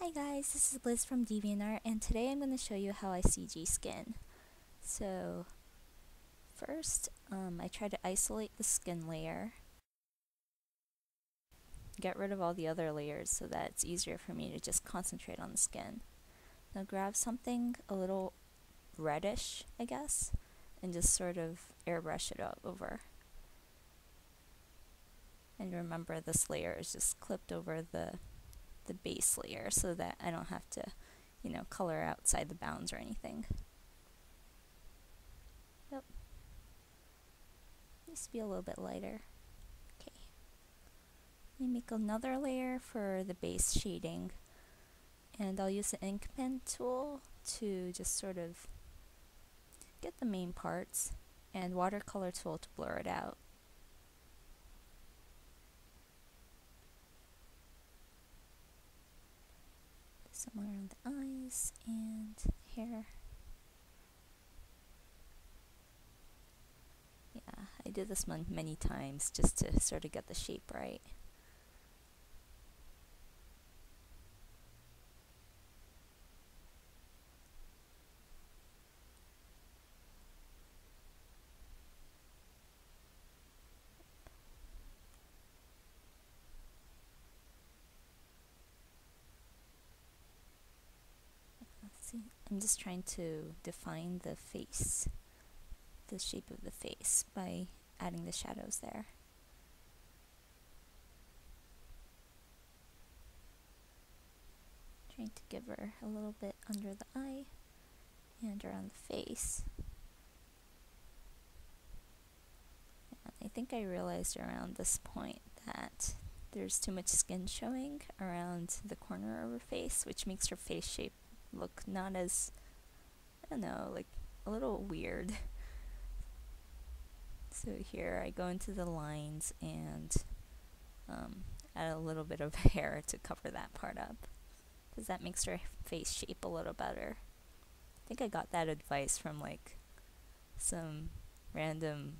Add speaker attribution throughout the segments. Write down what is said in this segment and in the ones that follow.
Speaker 1: Hi guys, this is Blizz from DeviantArt, and today I'm going to show you how I CG skin. So first, I try to isolate the skin layer, get rid of all the other layers so that it's easier for me to just concentrate on the skin. Now grab something a little reddish, I guess, and just sort of airbrush it over. And remember, this layer is just clipped over the base layer so that I don't have to, color outside the bounds or anything. Yep. Needs to be a little bit lighter. Okay. Let me make another layer for the base shading, and I'll use the ink pen tool to just sort of get the main parts, and watercolor tool to blur it out. Somewhere around the eyes and hair. Yeah, I did this one many times just to sort of get the shape right. See, I'm just trying to define the face, the shape of the face, by adding the shadows there. Trying to give her a little bit under the eye and around the face. And I think I realized around this point that there's too much skin showing around the corner of her face, which makes her face shape look not as, I don't know, like a little weird. So here I go into the lines and add a little bit of hair to cover that part up, because that makes her face shape a little better. I think I got that advice from like some random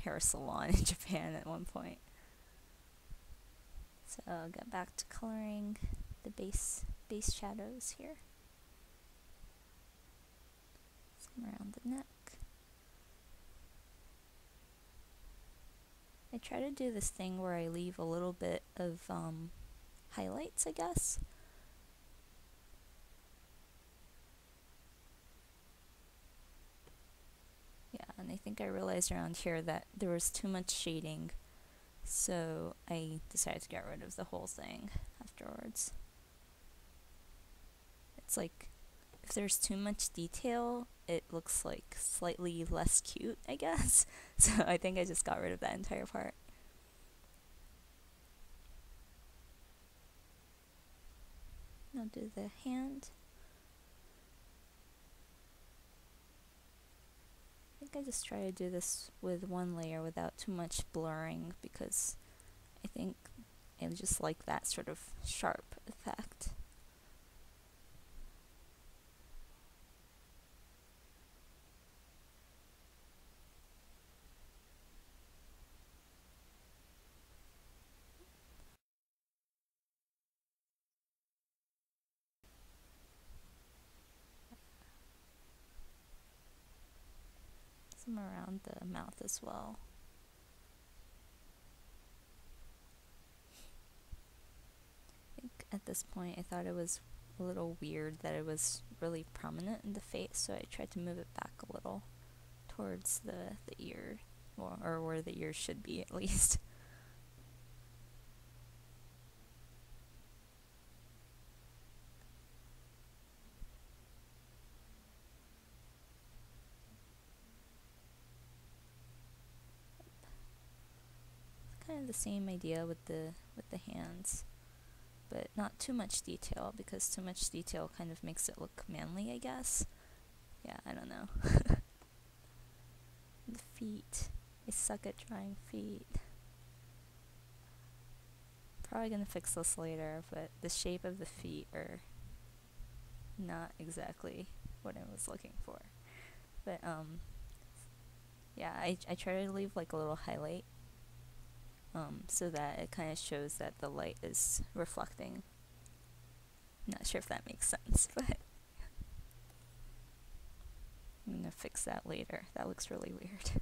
Speaker 1: hair salon in Japan at one point. So I'll get back to coloring the base shadows here. Some around the neck. I try to do this thing where I leave a little bit of highlights, I guess. Yeah, and I think I realized around here that there was too much shading, so I decided to get rid of the whole thing afterwards. It's like, if there's too much detail, it looks like slightly less cute, I guess. So I think I just got rid of that entire part. Now do the hand. I think I just try to do this with one layer without too much blurring, because I think I just like that sort of sharp effect. Some around the mouth as well. I think at this point I thought it was a little weird that it was really prominent in the face, so I tried to move it back a little towards the ear, or where the ear should be at least. Kind of the same idea with the hands, but not too much detail, because too much detail kind of makes it look manly, I guess. Yeah, I don't know. The feet. I suck at drawing feet. Probably gonna fix this later, but the shape of the feet are not exactly what I was looking for. But yeah, I try to leave like a little highlight, so that it kind of shows that the light is reflecting. Not sure if that makes sense, but I'm gonna fix that later. That looks really weird.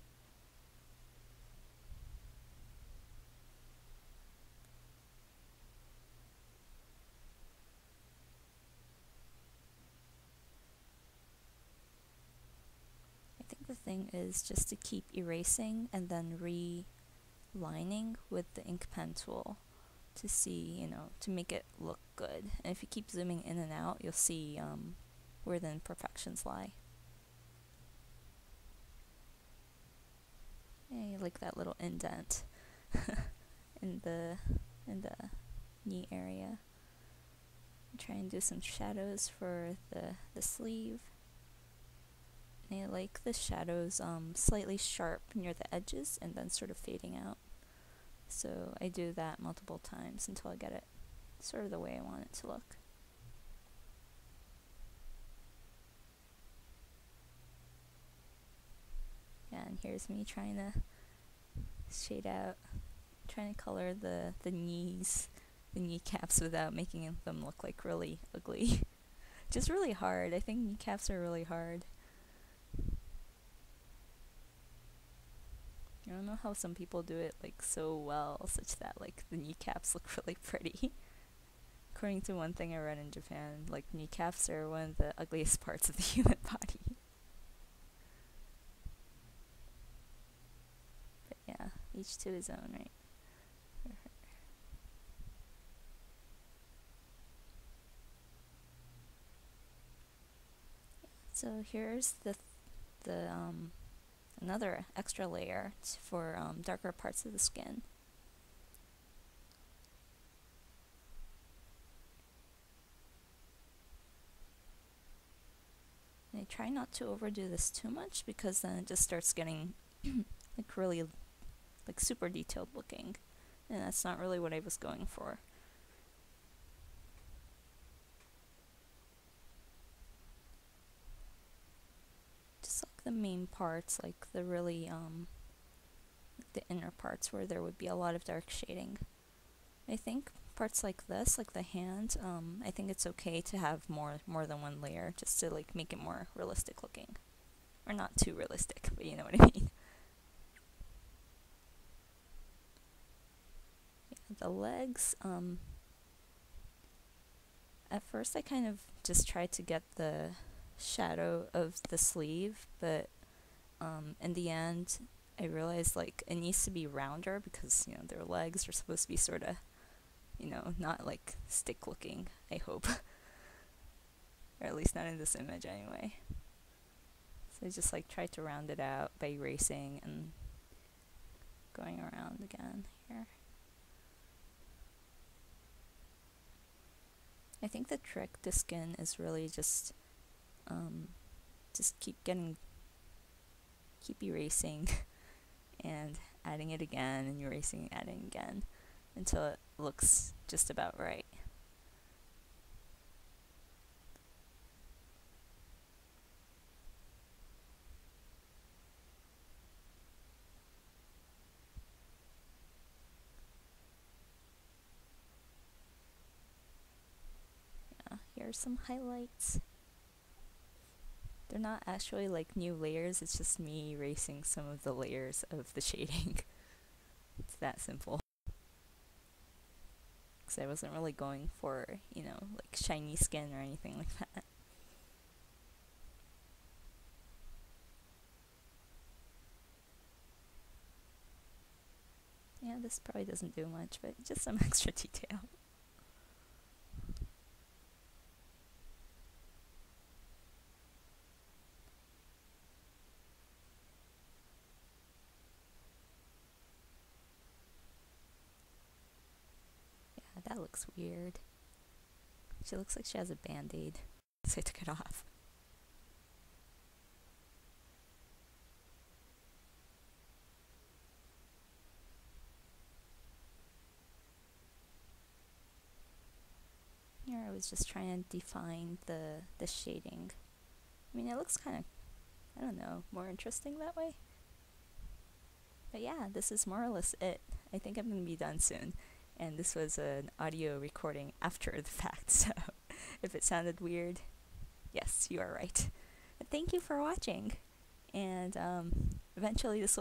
Speaker 1: I think the thing is just to keep erasing and then relining with the ink pen tool to see, you know, to make it look good. And if you keep zooming in and out, you'll see where the imperfections lie. I like that little indent in the knee area. Try and do some shadows for the sleeve. And I like the shadows slightly sharp near the edges and then sort of fading out. So I do that multiple times until I get it sort of the way I want it to look. Yeah, and here's me trying to shade out, trying to color the knees, the kneecaps without making them look like really ugly. Just really hard. I think kneecaps are really hard. I don't know how some people do it like so well, such that like the kneecaps look really pretty. According to one thing I read in Japan, like kneecaps are one of the ugliest parts of the human body. But yeah, each to his own, right? So here's the another extra layer for darker parts of the skin. And I try not to overdo this too much because then it just starts getting like really like super detailed looking, and that's not really what I was going for. Just like the main parts, like the really the inner parts where there would be a lot of dark shading. I think parts like this, like the hand, I think it's okay to have more than one layer just to like make it more realistic looking. Or not too realistic, but you know what I mean. Yeah, the legs, at first I kind of just tried to get the shadow of the sleeve, but in the end I realized like it needs to be rounder because, you know, their legs are supposed to be sort of, you know, not like stick looking, I hope. Or at least not in this image anyway. So I just like tried to round it out by erasing and going around again here. I think the trick to skin is really just keep erasing and adding it again and erasing and adding again until it looks just about right. Yeah, here's some highlights. They're not actually like new layers, it's just me erasing some of the layers of the shading. It's that simple. Because I wasn't really going for, you know, like shiny skin or anything like that. Yeah, this probably doesn't do much, but just some extra detail. Yeah, that looks weird. She looks like she has a band-aid, so I took it off. Here I was just trying to define the shading. I mean, it looks kind of, I don't know, more interesting that way. But yeah, this is more or less it. I think I'm going to be done soon. And this was an audio recording after the fact, so if it sounded weird. Yes, you are right. But thank you for watching. And eventually this